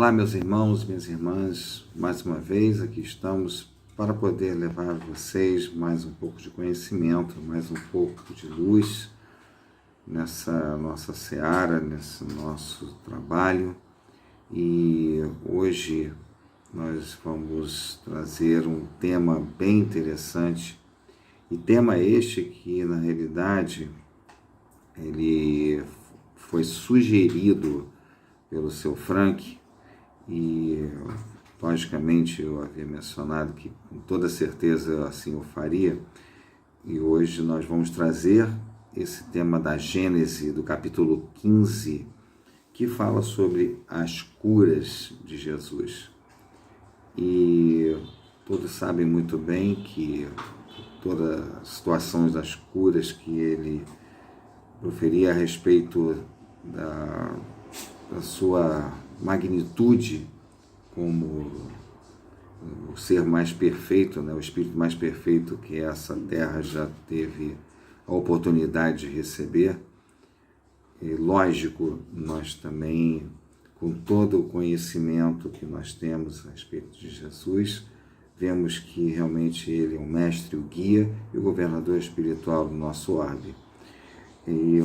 Olá, meus irmãos, minhas irmãs, mais uma vez aqui estamos para poder levar a vocês mais um pouco de conhecimento, mais um pouco de luz nessa nossa seara, nesse nosso trabalho. E hoje nós vamos trazer um tema bem interessante, e tema este que na realidade ele foi sugerido pelo seu Frank. E, logicamente, eu havia mencionado que com toda certeza assim eu faria. E hoje nós vamos trazer esse tema da Gênese, do capítulo 15, que fala sobre as curas de Jesus. E todos sabem muito bem que todas as situações das curas que ele proferia a respeito da sua magnitude como o ser mais perfeito, né? O espírito mais perfeito que essa terra já teve a oportunidade de receber. E lógico, nós também, com todo o conhecimento que nós temos a respeito de Jesus, vemos que realmente ele é o mestre, o guia e o governador espiritual do nosso orbe. E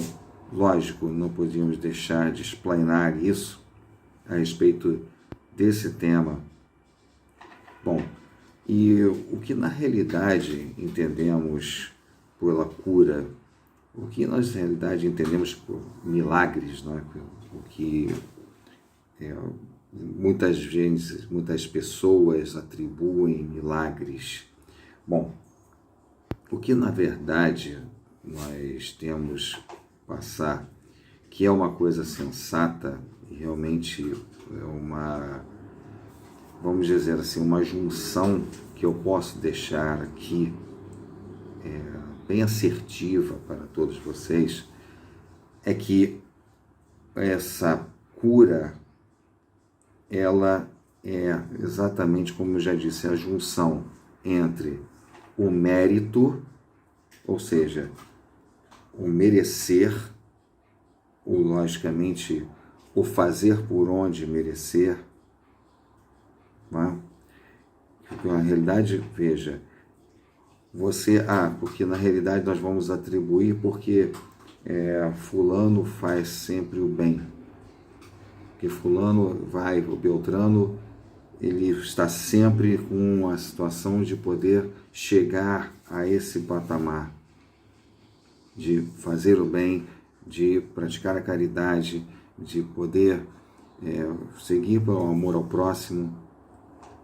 lógico, não podíamos deixar de explanar isso a respeito desse tema. Bom, e o que na realidade entendemos pela cura, o que nós na realidade entendemos por milagres, não é? O que muitas vezes, muitas pessoas atribuem milagres. Bom, o que na verdade nós temos que passar, que é uma coisa sensata, e realmente é uma, vamos dizer assim, uma junção que eu posso deixar aqui bem assertiva para todos vocês, é que essa cura, ela é exatamente como eu já disse, a junção entre o mérito, ou seja, o merecer, logicamente, o fazer por onde merecer, não é? Porque na realidade, veja, você, porque na realidade nós vamos atribuir porque fulano faz sempre o bem, porque fulano vai, o Beltrano, ele está sempre com uma situação de poder chegar a esse patamar, de fazer o bem, de praticar a caridade, de poder seguir pelo amor ao próximo.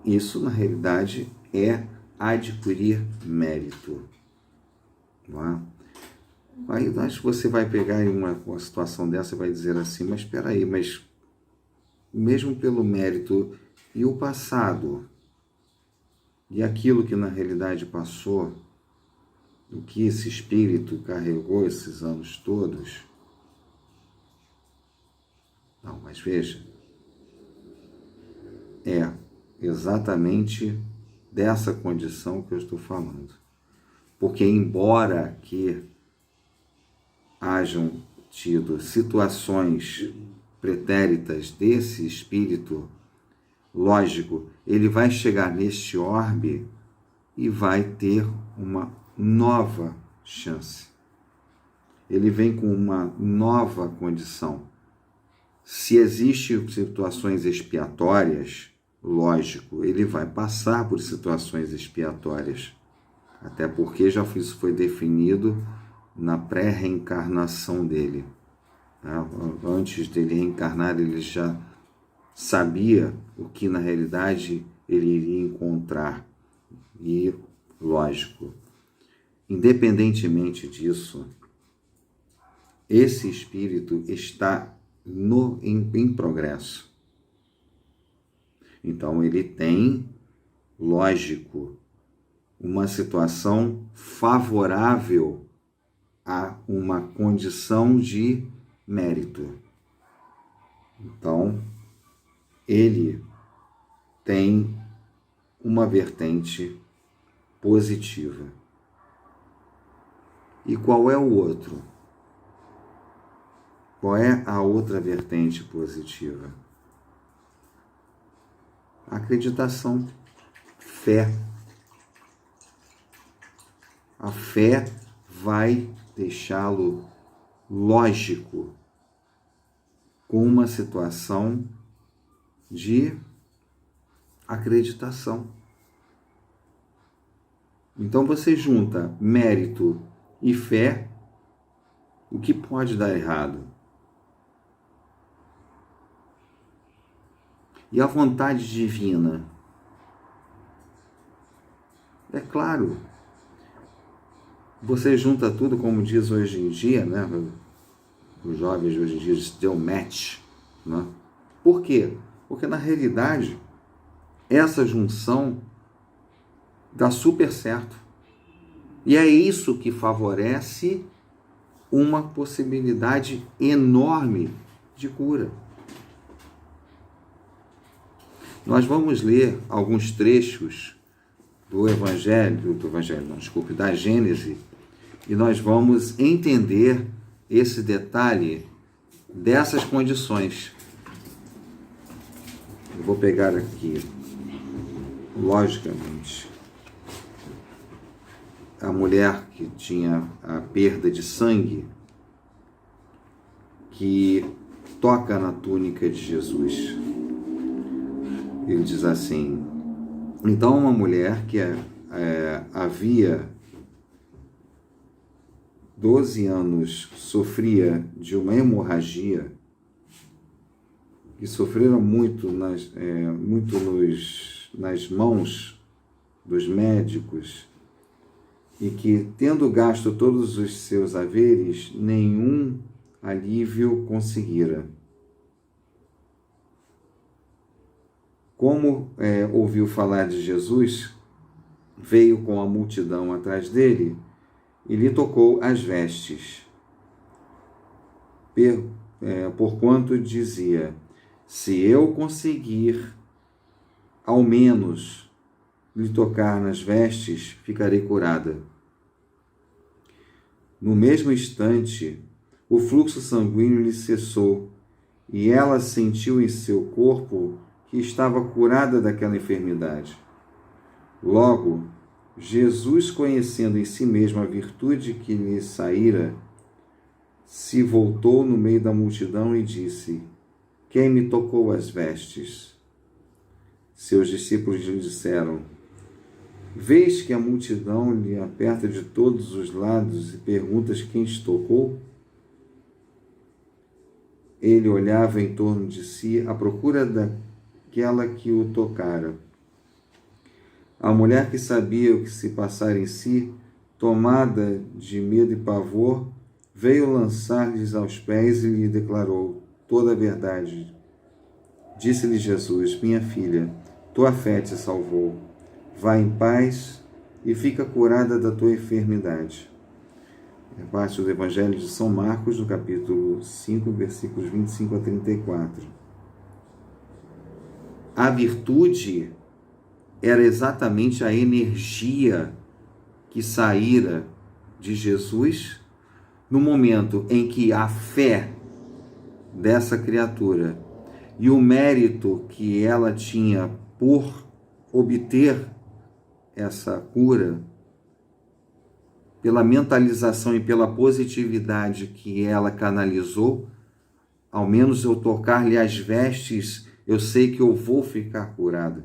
Isso, na realidade, é adquirir mérito. Não é? Aí acho que você vai pegar uma situação dessa e vai dizer assim, mas espera aí, mas mesmo pelo mérito e o passado, e aquilo que na realidade passou, o que esse espírito carregou esses anos todos. Não, mas veja, é exatamente dessa condição que eu estou falando. Porque embora que hajam tido situações pretéritas desse espírito, lógico, ele vai chegar neste orbe e vai ter uma nova chance. Ele vem com uma nova condição. Se existem situações expiatórias, lógico, ele vai passar por situações expiatórias. Até porque já isso foi definido na pré-reencarnação dele. Tá? Antes dele reencarnar, ele já sabia o que na realidade ele iria encontrar. E, lógico, independentemente disso, esse espírito está em progresso. Então, ele tem, lógico, uma situação favorável a uma condição de mérito. Então, ele tem uma vertente positiva. E qual é o outro? Qual é a outra vertente positiva? Acreditação, fé. A fé vai deixá-lo lógico com uma situação de acreditação. Então você junta mérito e fé, o que pode dar errado? E a vontade divina? É claro, você junta tudo, como diz hoje em dia, né? Os jovens de hoje em dia deu match, né? Por quê? Porque na realidade essa junção dá super certo. E é isso que favorece uma possibilidade enorme de cura. Nós vamos ler alguns trechos da Gênese, e nós vamos entender esse detalhe dessas condições. Eu vou pegar aqui, logicamente, a mulher que tinha a perda de sangue, que toca na túnica de Jesus. Ele diz assim: então uma mulher que havia 12 anos sofria de uma hemorragia, que sofreram muito nas mãos dos médicos, e que, tendo gasto todos os seus haveres, nenhum alívio conseguira. Como ouviu falar de Jesus, veio com a multidão atrás dele e lhe tocou as vestes, porquanto dizia: se eu conseguir ao menos lhe tocar nas vestes, ficarei curada. No mesmo instante, o fluxo sanguíneo lhe cessou, e ela sentiu em seu corpo que estava curada daquela enfermidade. Logo, Jesus, conhecendo em si mesmo a virtude que lhe saíra, se voltou no meio da multidão e disse: quem me tocou as vestes? Seus discípulos lhe disseram: vês que a multidão lhe aperta de todos os lados e perguntas quem te tocou? Ele olhava em torno de si à procura daquela que o tocara. A mulher, que sabia o que se passara em si, tomada de medo e pavor, veio lançar-lhes aos pés e lhe declarou toda a verdade. Disse-lhe Jesus: minha filha, tua fé te salvou. Vá em paz e fica curada da tua enfermidade. É parte do Evangelho de São Marcos, no capítulo 5, versículos 25 a 34. A virtude era exatamente a energia que saíra de Jesus no momento em que a fé dessa criatura e o mérito que ela tinha por obter essa cura, pela mentalização e pela positividade que ela canalizou, ao menos eu tocar-lhe as vestes, eu sei que eu vou ficar curada.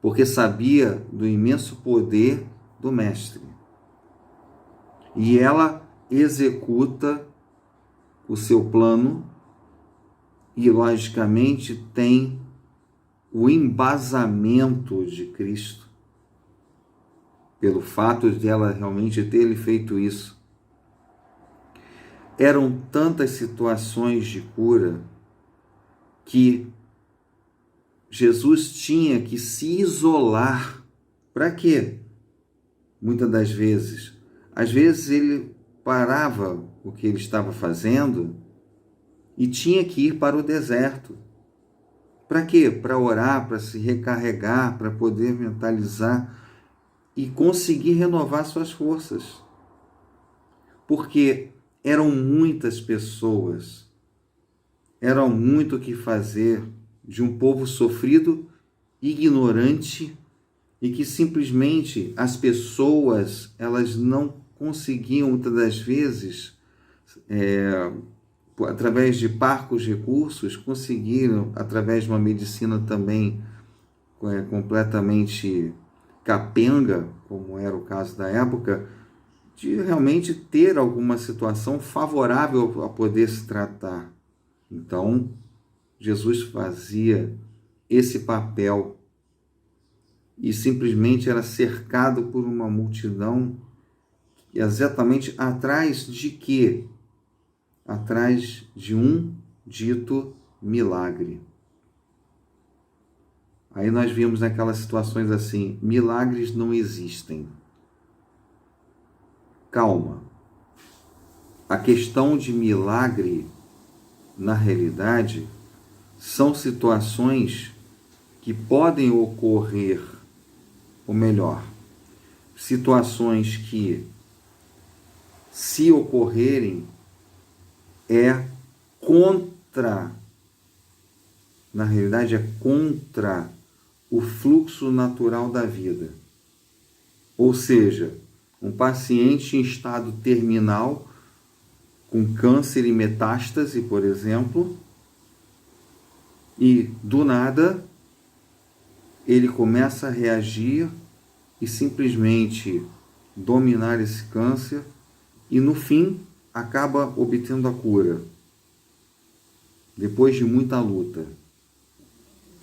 Porque sabia do imenso poder do Mestre. E ela executa o seu plano e, logicamente, tem o embasamento de Cristo, pelo fato de ela realmente ter feito isso. Eram tantas situações de cura que Jesus tinha que se isolar. Para quê? Muitas das vezes. Às vezes ele parava o que ele estava fazendo e tinha que ir para o deserto. Para quê? Para orar, para se recarregar, para poder mentalizar e conseguir renovar suas forças. Porque eram muitas pessoas, era muito o que fazer de um povo sofrido ignorante e que simplesmente as pessoas elas não conseguiam muitas das vezes através de parcos recursos conseguiram através de uma medicina também completamente capenga, como era o caso da época, de realmente ter alguma situação favorável a poder se tratar. Então, Jesus fazia esse papel e simplesmente era cercado por uma multidão exatamente atrás de quê? Atrás de um dito milagre. Aí nós vimos naquelas situações assim, milagres não existem. Calma. A questão de milagre, na realidade, são situações que podem ocorrer, ou melhor, situações que, se ocorrerem, na realidade é contra o fluxo natural da vida. Ou seja, um paciente em estado terminal, com câncer e metástase, por exemplo, e do nada ele começa a reagir e simplesmente dominar esse câncer e no fim acaba obtendo a cura, depois de muita luta.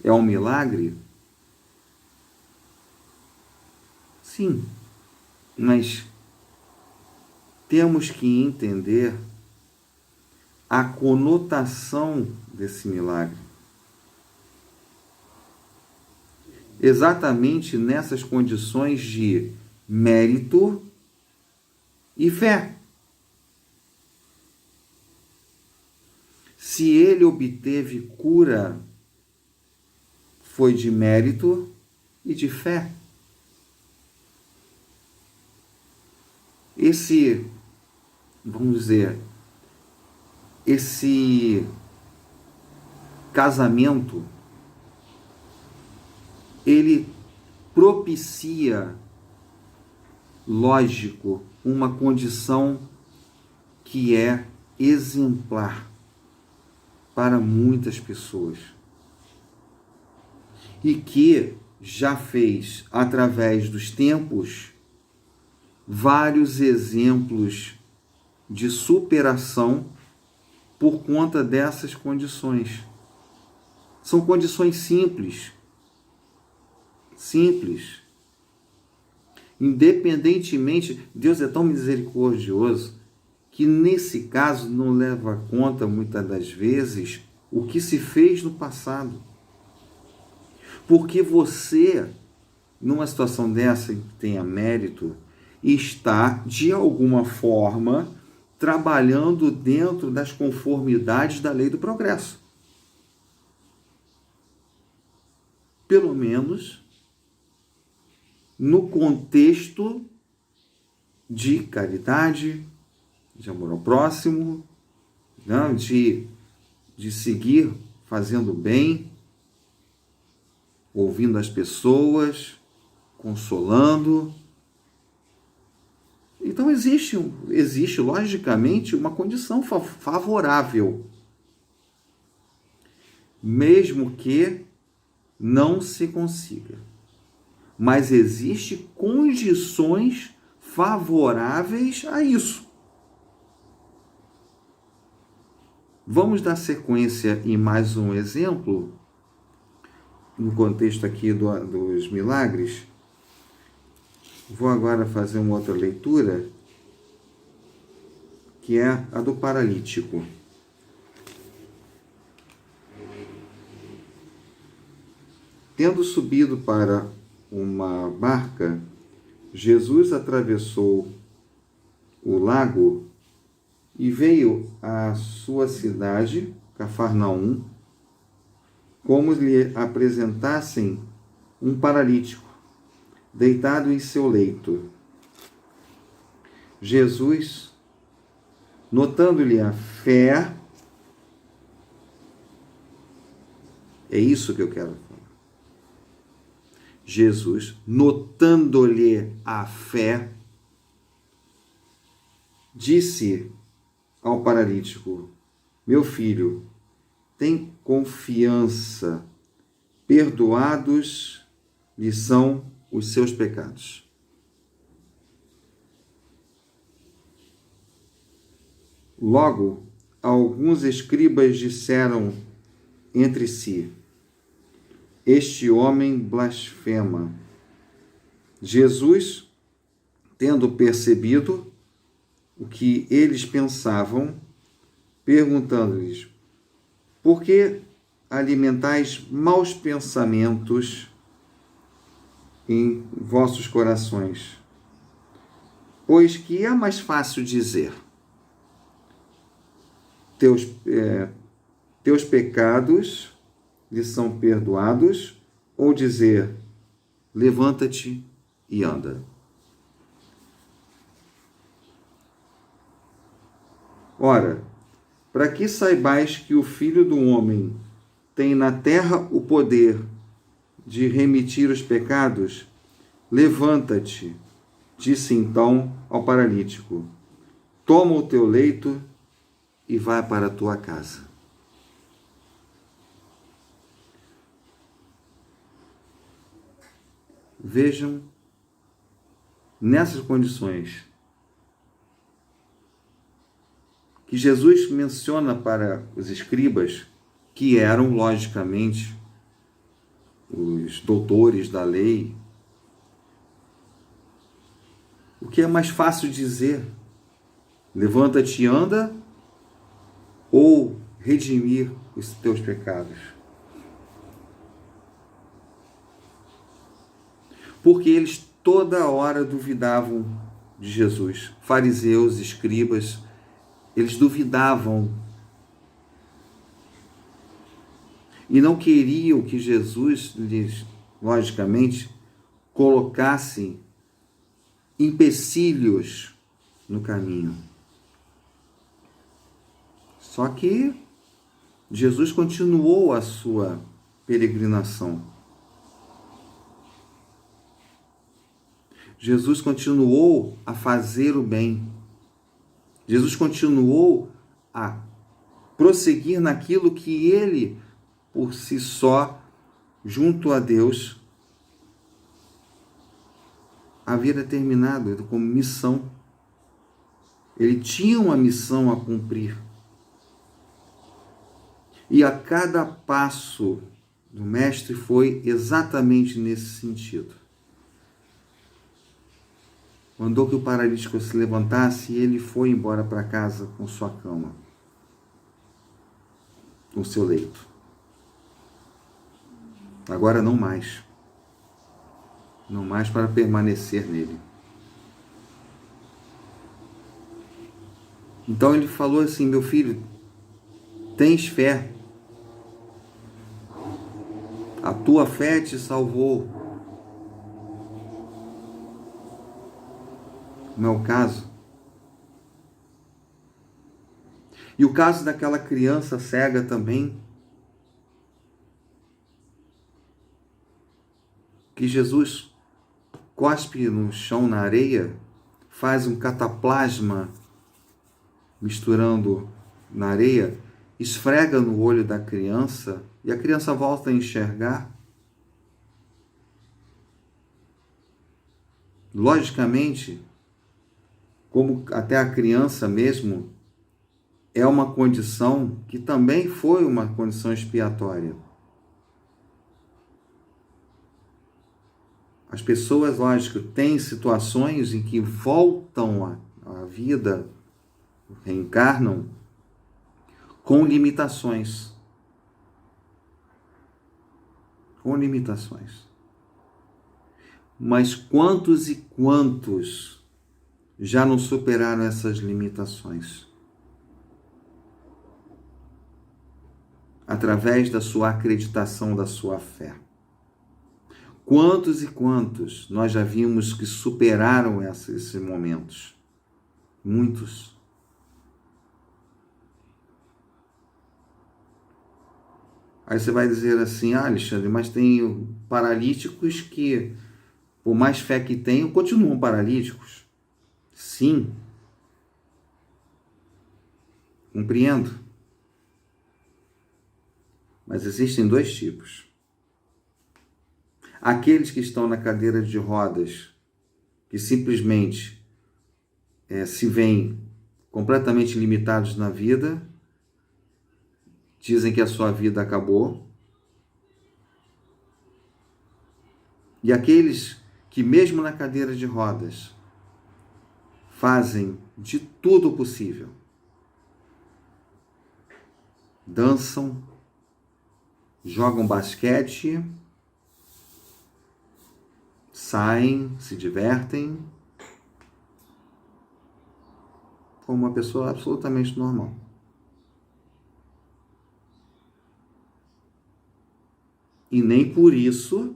É um milagre? Sim, mas temos que entender a conotação desse milagre. Exatamente nessas condições de mérito e fé. Se ele obteve cura, foi de mérito e de fé. Vamos dizer, esse casamento, ele propicia, lógico, uma condição que é exemplar para muitas pessoas e que já fez, através dos tempos, vários exemplos de superação por conta dessas condições. São condições simples. Independentemente, Deus é tão misericordioso que nesse caso não leva a conta, muitas das vezes, o que se fez no passado. Porque você, numa situação dessa em que tenha mérito, está, de alguma forma, trabalhando dentro das conformidades da lei do progresso. Pelo menos no contexto de caridade, de amor ao próximo, né? de seguir fazendo bem, ouvindo as pessoas, consolando. Então existe logicamente uma condição favorável, mesmo que não se consiga. Mas existem condições favoráveis a isso. Vamos dar sequência em mais um exemplo, no contexto aqui dos milagres. Vou agora fazer uma outra leitura, que é a do paralítico. Tendo subido para uma barca, Jesus atravessou o lago e veio à sua cidade, Cafarnaum, como lhe apresentassem um paralítico, deitado em seu leito. Jesus, notando-lhe a fé, é isso que eu quero falar. Jesus, notando-lhe a fé, disse ao paralítico: meu filho, tem confiança, perdoados lhe são os seus pecados. Logo, alguns escribas disseram entre si: este homem blasfema. Jesus, tendo percebido o que eles pensavam, perguntando-lhes: por que alimentais maus pensamentos em vossos corações? Pois que é mais fácil dizer: teus pecados lhe são perdoados, ou dizer: levanta-te e anda. Ora, para que saibais que o Filho do Homem tem na terra o poder de remitir os pecados, levanta-te, disse então ao paralítico: toma o teu leito e vai para a tua casa. Vejam, nessas condições, que Jesus menciona para os escribas, que eram, logicamente, os doutores da lei, o que é mais fácil dizer: levanta-te e anda, ou redimir os teus pecados? Porque eles toda hora duvidavam de Jesus. Fariseus, escribas, eles duvidavam e não queriam que Jesus lhes, logicamente, colocasse empecilhos no caminho. Só que Jesus continuou a sua peregrinação. Jesus continuou a fazer o bem. Jesus continuou a prosseguir naquilo que ele, por si só, junto a Deus, havia determinado como missão. Ele tinha uma missão a cumprir. E a cada passo do Mestre foi exatamente nesse sentido. Mandou que o paralítico se levantasse e ele foi embora para casa com sua cama, com seu leito. Agora não mais. Não mais para permanecer nele. Então ele falou assim: meu filho, tens fé. A tua fé te salvou. Não é o caso? E o caso daquela criança cega também, que Jesus cospe no chão, na areia, faz um cataplasma misturando na areia, esfrega no olho da criança e a criança volta a enxergar. Logicamente, como até a criança mesmo é uma condição que também foi uma condição expiatória. As pessoas, lógico, têm situações em que voltam à vida, reencarnam, com limitações. Com limitações. Mas quantos e quantos já não superaram essas limitações? Através da sua acreditação, da sua fé. Quantos e quantos nós já vimos que superaram esses momentos? Muitos. Aí você vai dizer assim, Alexandre, mas tem paralíticos que, por mais fé que tenham, continuam paralíticos. Sim, compreendo. Mas existem dois tipos. Aqueles que estão na cadeira de rodas, que simplesmente se veem completamente limitados na vida, dizem que a sua vida acabou. E aqueles que, mesmo na cadeira de rodas, fazem de tudo o possível. Dançam, jogam basquete, saem, se divertem, como uma pessoa absolutamente normal. E nem por isso,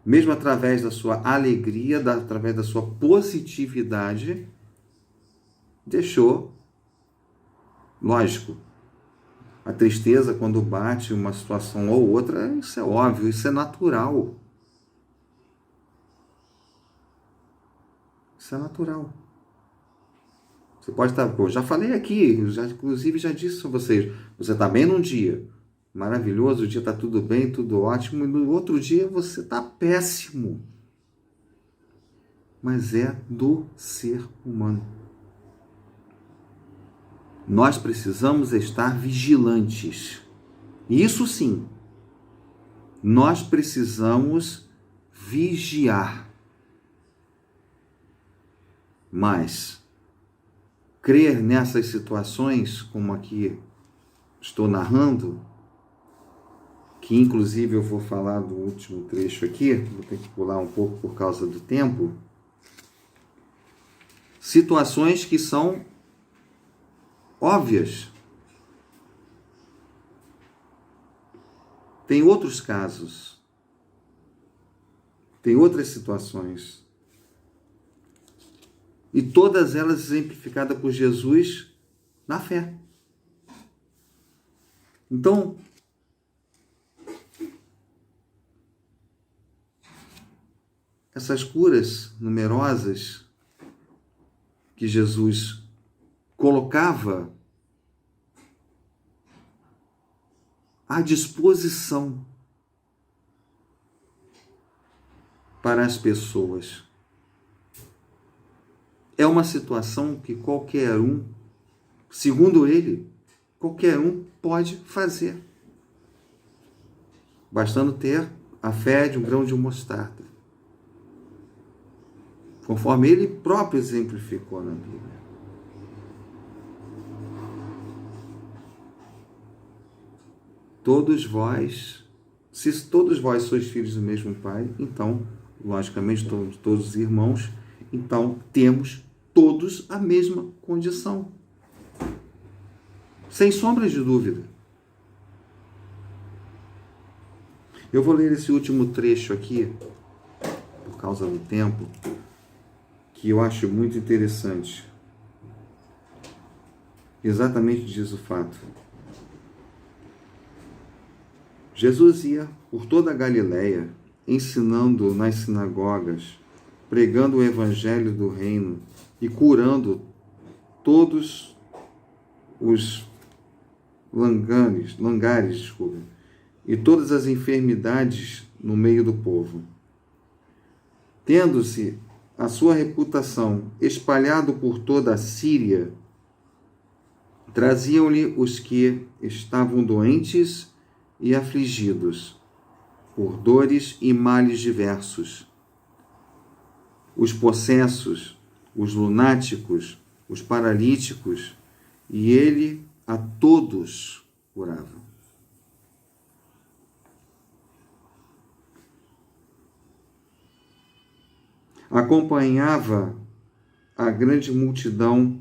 mesmo através da sua alegria, através da sua positividade, deixou, lógico, a tristeza quando bate uma situação ou outra, isso é óbvio, isso é natural. Isso é natural. Você pode estar, eu já falei aqui, inclusive já disse a vocês, você está bem num dia, maravilhoso, o dia está tudo bem, tudo ótimo, e no outro dia você está péssimo. Mas é do ser humano. Nós precisamos estar vigilantes. Isso sim, nós precisamos vigiar. Mas crer nessas situações, como aqui estou narrando, que inclusive eu vou falar do último trecho aqui, vou ter que pular um pouco por causa do tempo, situações que são óbvias. Tem outros casos, tem outras situações, e todas elas exemplificadas por Jesus na fé. Então, essas curas numerosas que Jesus colocava à disposição para as pessoas. É uma situação que qualquer um, segundo ele, qualquer um pode fazer, bastando ter a fé de um grão de mostarda, conforme ele próprio exemplificou na Bíblia. Todos vós, se todos vós sois filhos do mesmo Pai, então, logicamente, todos os irmãos, então temos todos a mesma condição. Sem sombra de dúvida. Eu vou ler esse último trecho aqui, por causa do tempo, que eu acho muito interessante. Exatamente diz o fato. Jesus ia por toda a Galileia, ensinando nas sinagogas, pregando o evangelho do reino e curando todos os langares, e todas as enfermidades no meio do povo. Tendo-se a sua reputação espalhado por toda a Síria, traziam-lhe os que estavam doentes e afligidos por dores e males diversos, os possessos, os lunáticos, os paralíticos, e ele a todos curava. Acompanhava a grande multidão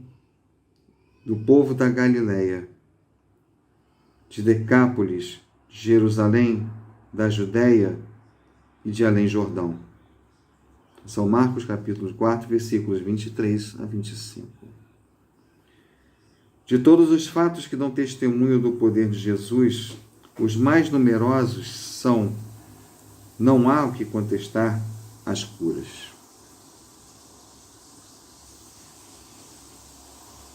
do povo da Galileia, de Decápolis, de Jerusalém, da Judéia e de Além-Jordão. São Marcos capítulo 4, versículos 23 a 25. De todos os fatos que dão testemunho do poder de Jesus, os mais numerosos são, não há o que contestar, as curas.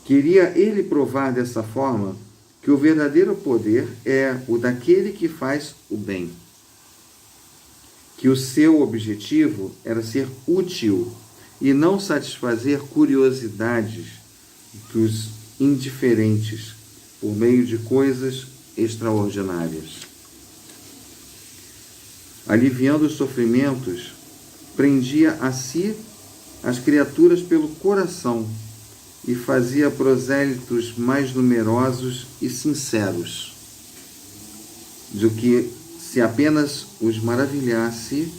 Queria ele provar dessa forma que o verdadeiro poder é o daquele que faz o bem, que o seu objetivo era ser útil e não satisfazer curiosidades dos indiferentes por meio de coisas extraordinárias. Aliviando os sofrimentos, prendia a si as criaturas pelo coração e fazia prosélitos mais numerosos e sinceros do que se apenas os maravilhasse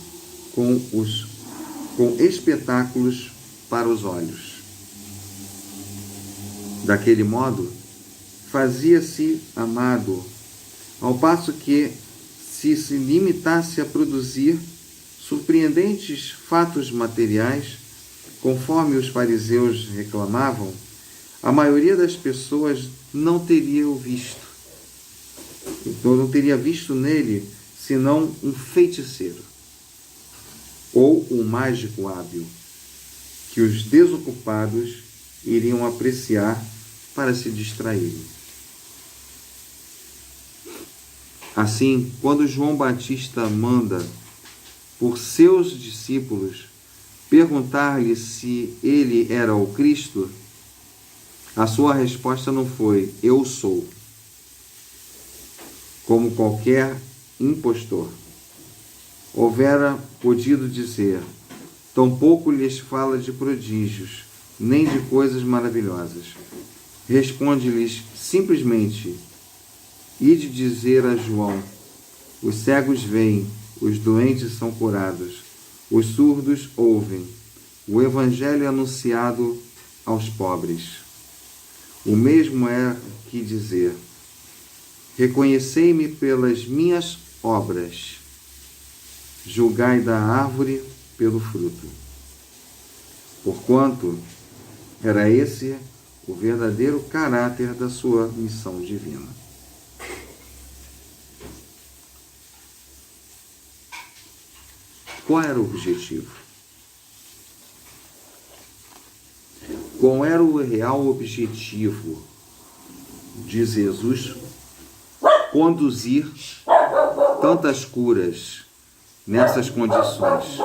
com espetáculos para os olhos. Daquele modo, fazia-se amado, ao passo que, se limitasse a produzir surpreendentes fatos materiais, conforme os fariseus reclamavam, a maioria das pessoas não teria visto nele senão um feiticeiro ou um mágico hábil, que os desocupados iriam apreciar para se distraírem. Assim, quando João Batista manda por seus discípulos perguntar-lhe se ele era o Cristo, a sua resposta não foi "eu sou", como qualquer impostor houvera podido dizer. Tampouco lhes fala de prodígios, nem de coisas maravilhosas. Responde-lhes simplesmente: ide dizer a João: os cegos veem, os doentes são curados, os surdos ouvem, o evangelho é anunciado aos pobres. O mesmo é que dizer: reconhecei-me pelas minhas obras, julgai da árvore pelo fruto. Porquanto era esse o verdadeiro caráter da sua missão divina. Qual era o objetivo? Qual era o real objetivo de Jesus conduzir tantas curas nessas condições?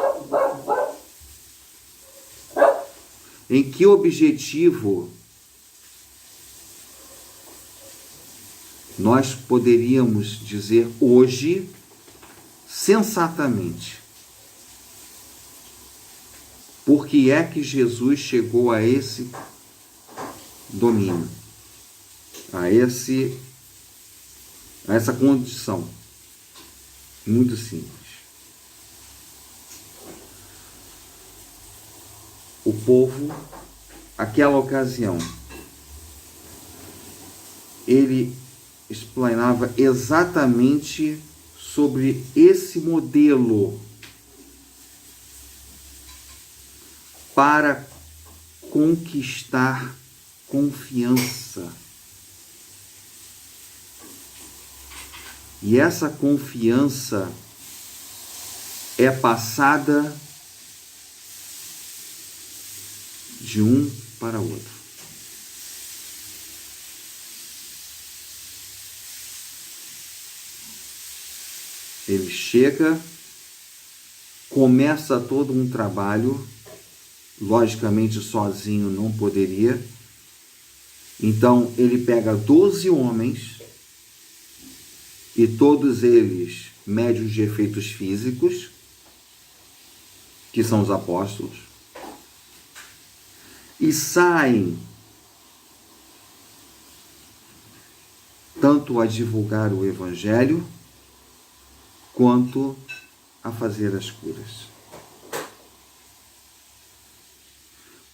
Em que objetivo nós poderíamos dizer hoje, sensatamente, por que é que Jesus chegou a esse domínio, a essa condição? Muito simples. O povo, aquela ocasião, ele explanava exatamente sobre esse modelo para conquistar confiança. E essa confiança é passada de um para outro. Ele chega, começa todo um trabalho, logicamente sozinho não poderia. Então ele pega 12 homens, e todos eles médios de efeitos físicos, que são os apóstolos, e saem tanto a divulgar o evangelho quanto a fazer as curas.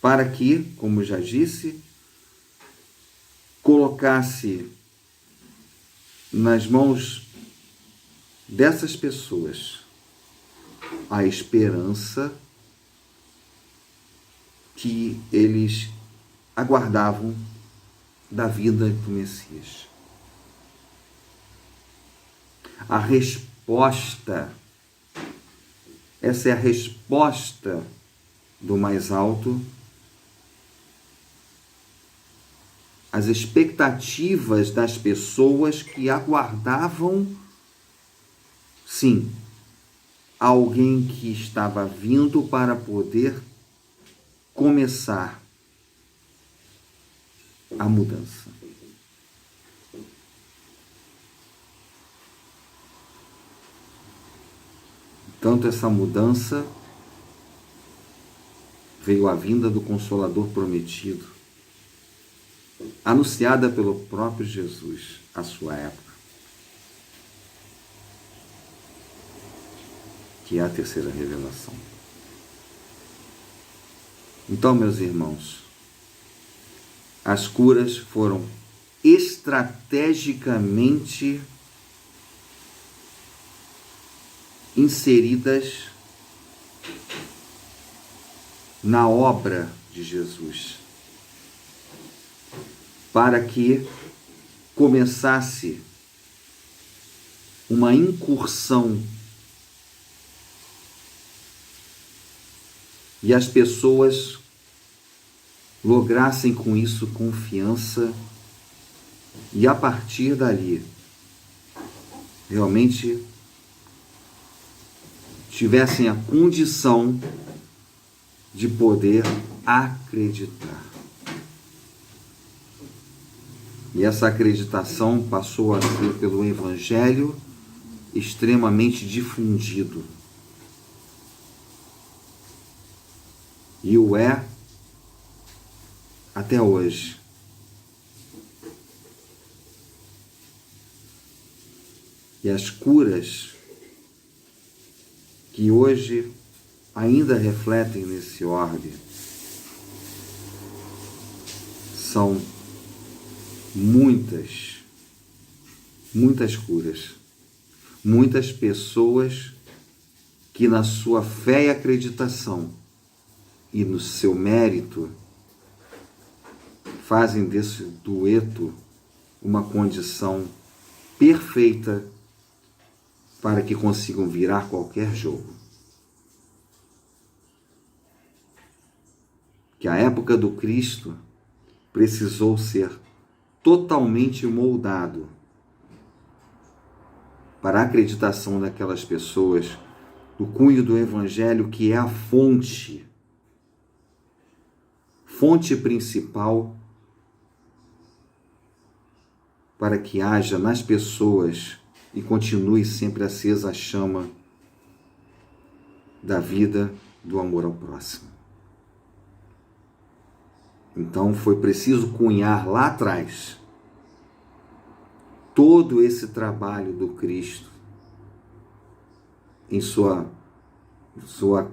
Para que, como já disse, colocasse nas mãos dessas pessoas a esperança que eles aguardavam da vida do Messias. A resposta, essa é a resposta do mais alto às expectativas das pessoas que aguardavam, sim, alguém que estava vindo para poder começar a mudança. Tanto essa mudança veio a vinda do Consolador prometido, anunciada pelo próprio Jesus à sua época, que é a terceira revelação. Então, meus irmãos, as curas foram estrategicamente inseridas na obra de Jesus, para que começasse uma incursão e as pessoas lograssem com isso confiança e a partir dali realmente tivessem a condição de poder acreditar. E essa acreditação passou a ser pelo Evangelho extremamente difundido. E o é até hoje. E as curas que hoje ainda refletem nesse orbe são muitas curas. Muitas pessoas que na sua fé e acreditação e no seu mérito fazem desse dueto uma condição perfeita para que consigam virar qualquer jogo. Que a época do Cristo precisou ser totalmente moldado para a acreditação daquelas pessoas do cunho do Evangelho, que é a fonte principal para que haja nas pessoas e continue sempre acesa a chama da vida, do amor ao próximo. Então foi preciso cunhar lá atrás todo esse trabalho do Cristo em sua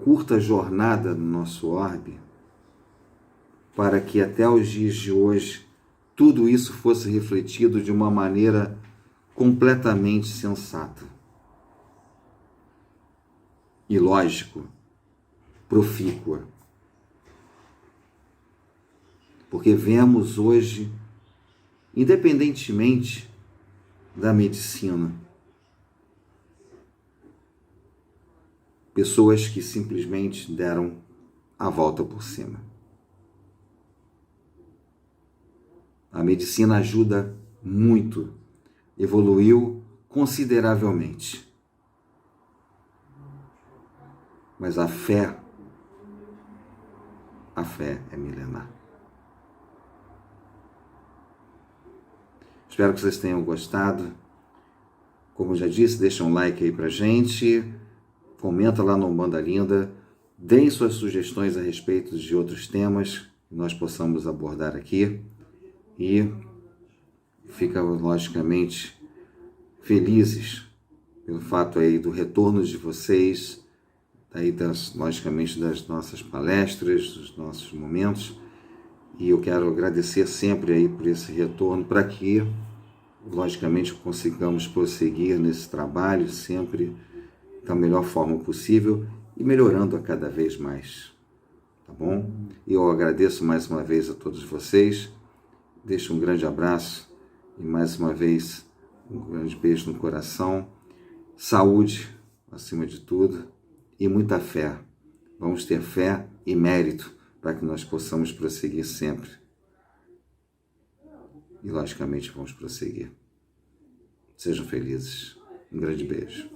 curta jornada no nosso orbe, para que até os dias de hoje tudo isso fosse refletido de uma maneira completamente sensata e lógico, profícua. Porque vemos hoje, independentemente da medicina, pessoas que simplesmente deram a volta por cima. A medicina ajuda muito, evoluiu consideravelmente. Mas a fé é milenar. Espero que vocês tenham gostado. Como eu já disse, deixa um like aí pra gente, comenta lá no Umbanda Linda, deem suas sugestões a respeito de outros temas que nós possamos abordar aqui e fica logicamente felizes pelo fato aí do retorno de vocês, aí logicamente das nossas palestras, dos nossos momentos, e eu quero agradecer sempre aí por esse retorno, para que logicamente consigamos prosseguir nesse trabalho sempre da melhor forma possível e melhorando a cada vez mais, tá bom? E eu agradeço mais uma vez a todos vocês deixo um grande abraço e mais uma vez um grande beijo no coração. Saúde, acima de tudo, e muita fé. Vamos ter fé e mérito para que nós possamos prosseguir sempre. E, logicamente, vamos prosseguir. Sejam felizes. Um grande beijo.